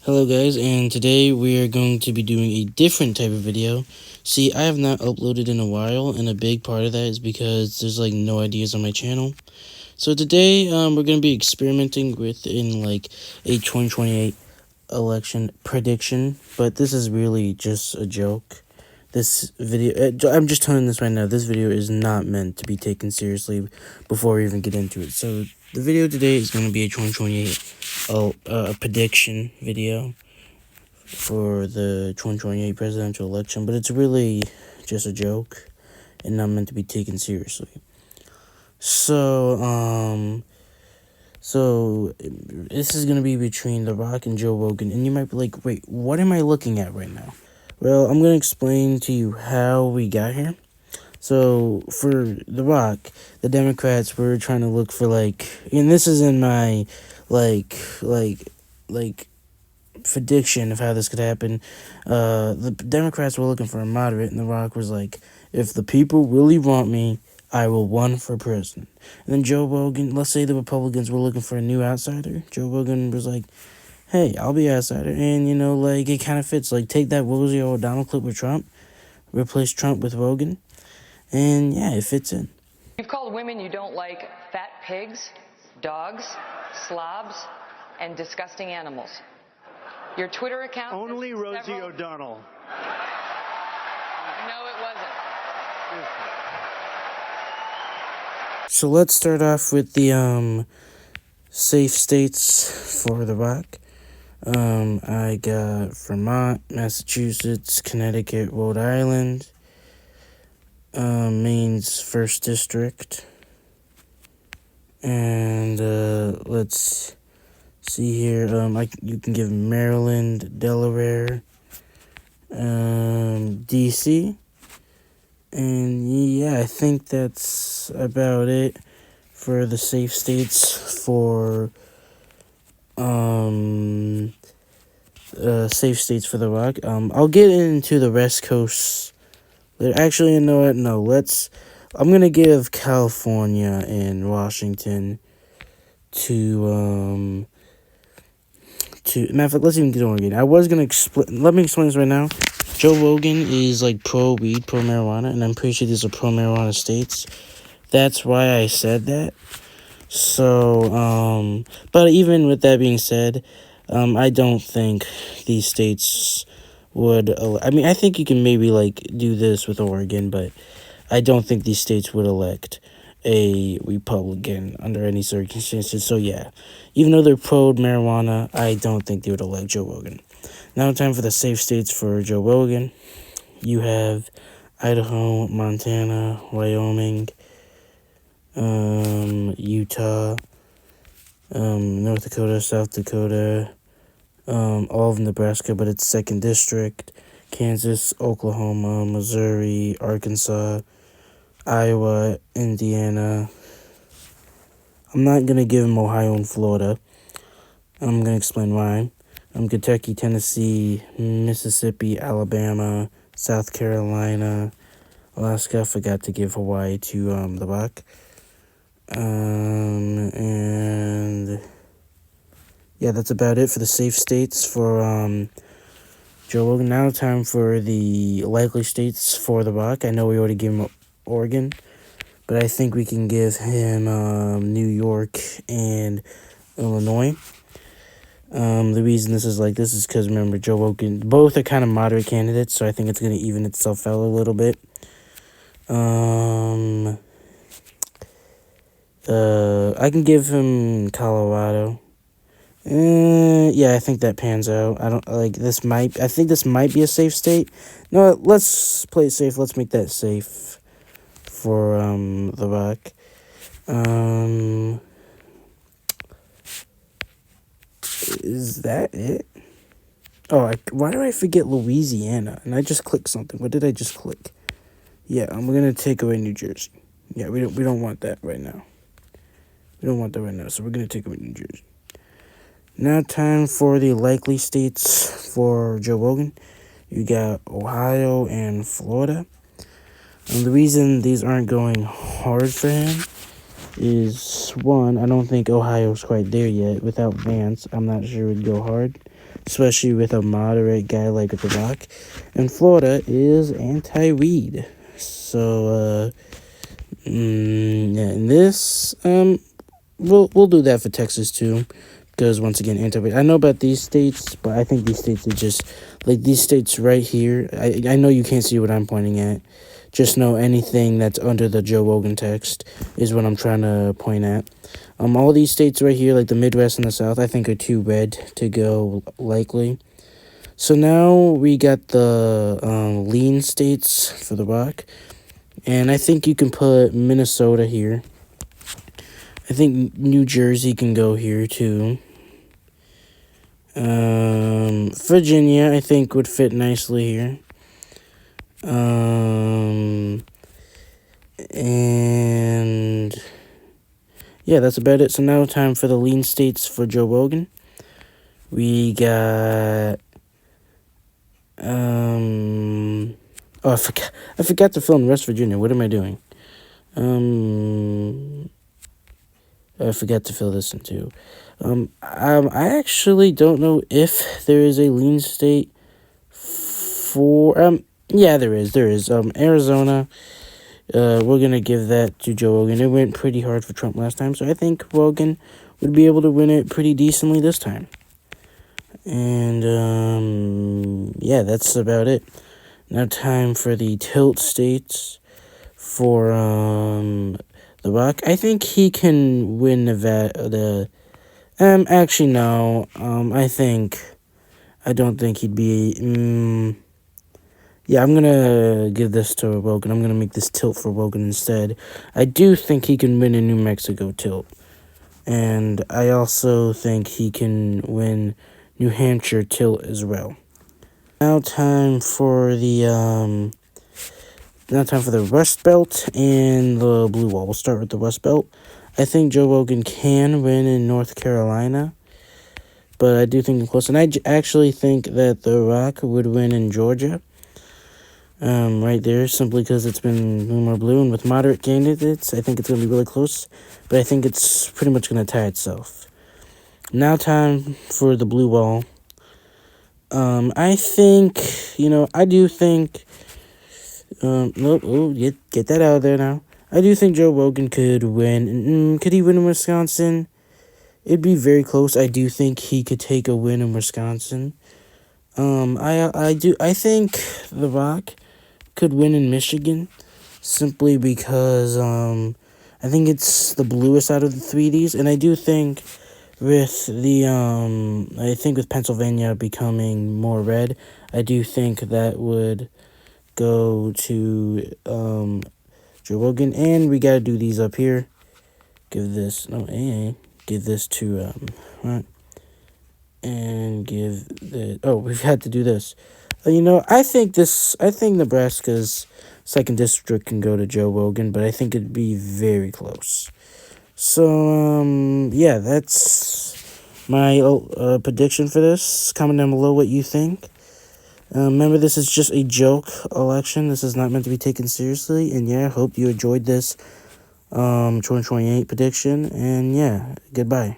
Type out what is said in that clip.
Hello guys, and today we are going to be doing a different type of video. See, I have not uploaded in a while, and a big part of that is because there's like no ideas on my channel. So today we're going to be experimenting with a 2028 election prediction, but this is really just a joke. This video, I'm just telling this right now, this video is not meant to be taken seriously before we even get into it. So the video today is going to be a 2028 prediction video for the 2028 presidential election, but it's really just a joke and not meant to be taken seriously. So this is gonna be between The Rock and Joe Rogan, and you might be like, wait, what am I looking at right now? Well, I'm gonna explain to you how we got here. So for The Rock, the Democrats were trying to look for and this is in my like prediction of how this could happen. The Democrats were looking for a moderate, and The Rock was like, if the people really want me, I will run for president. And then Joe Rogan, let's say the Republicans were looking for a new outsider. Joe Rogan was like, hey, I'll be outsider. And, it kind of fits. Like, take that Rosie O'Donnell clip with Trump, replace Trump with Rogan, and yeah, it fits in. You've called women you don't like fat pigs, dogs, slobs, and disgusting animals. Your Twitter account... Only Rosie O'Donnell. No, it wasn't. So let's start off with the safe states for The Rock. I got Vermont, Massachusetts, Connecticut, Rhode Island, Maine's 1st District, and let's see here. You can give Maryland, Delaware, DC, and yeah, I think that's about it for the safe states for The Rock. I'll get into the West Coast. Actually, you know what? No, I'm gonna give California and Washington to matter of fact, let's even get Oregon. I was gonna let me explain this right now. Joe Rogan is like pro weed, pro marijuana, and I'm pretty sure these are pro marijuana states. That's why I said that. So, but even with that being said, I don't think these states would. I think you can maybe do this with Oregon, but I don't think these states would elect a Republican under any circumstances. So yeah, even though they're pro marijuana, I don't think they would elect Joe Rogan. Now time for the safe states for Joe Rogan. You have Idaho, Montana, Wyoming, Utah, North Dakota, South Dakota, all of Nebraska, but it's 2nd District, Kansas, Oklahoma, Missouri, Arkansas, Iowa, Indiana. I'm not going to give him Ohio and Florida. I'm going to explain why. Kentucky, Tennessee, Mississippi, Alabama, South Carolina, Alaska. I forgot to give Hawaii to The Rock. And yeah, that's about it for the safe states for Joe Rogan. Now time for the likely states for The Rock. I know we already gave him Oregon, but I think we can give him New York and Illinois. The reason this is like this is because, remember, Joe Rogan, both are kind of moderate candidates, so I think it's going to even itself out a little bit. I can give him Colorado. Yeah, I think that pans out. I think this might be a safe state. No, let's play it safe. Let's make that safe for The Rock. Is that it? Oh, why do I forget Louisiana? And I just clicked something. What did I just click? Yeah, I'm gonna take away New Jersey. Yeah, we don't want that right now. We don't want that right now, so we're gonna take away New Jersey. Now time for the likely states for Joe Rogan. You got Ohio and Florida. And the reason these aren't going hard for him is, one, I don't think Ohio's quite there yet. Without Vance, I'm not sure it would go hard. especially with a moderate guy like The Rock. And Florida is anti-weed. So, yeah, and this, we'll do that for Texas too, because once again, anti-weed. I know about these states, but I think these states are just like these states right here. I know you can't see what I'm pointing at. Just know anything that's under the Joe Rogan text is what I'm trying to point at. All these states right here, like the Midwest and the South, I think are too red to go likely. So now we got the lean states for The Rock. And I think you can put Minnesota here. I think New Jersey can go here too. Virginia, I think, would fit nicely here. And yeah, that's about it. So now time for the lean states for Joe Rogan. We got oh, I forgot to film West Virginia. What am I doing? I forgot to fill this in too. I actually don't know if there is a lean state for yeah, there is. Arizona. We're gonna give that to Joe Rogan. It went pretty hard for Trump last time, so I think Rogan would be able to win it pretty decently this time. And yeah, that's about it. Now time for the tilt states for The Rock. I think he can win Nevada. Actually no. I don't think he'd be. Yeah, I'm gonna give this to Rogan. I'm gonna make this tilt for Rogan instead. I do think he can win a New Mexico tilt, and I also think he can win New Hampshire tilt as well. Now time for the Rust Belt and the Blue Wall. We'll start with the Rust Belt. I think Joe Rogan can win in North Carolina, but I do think it's close. And I actually think that The Rock would win in Georgia. Right there, simply because it's been more blue, and with moderate candidates, I think it's going to be really close, but I think it's pretty much going to tie itself. Now time for the blue wall. I think, I do think, get that out of there now. I do think Joe Rogan could win. Could he win in Wisconsin? It'd be very close. I do think he could take a win in Wisconsin. I think The Rock could win in Michigan, simply because I think it's the bluest out of the 3Ds, and I do think with with Pennsylvania becoming more red, I do think that would go to Joe Rogan, and we gotta do these up here. Give this to right, and give the we've had to do this. I think Nebraska's second district can go to Joe Rogan, but I think it'd be very close. So, yeah, that's my prediction for this. Comment down below what you think. Remember, this is just a joke election. This is not meant to be taken seriously. And yeah, hope you enjoyed this 2028 prediction. And yeah, goodbye.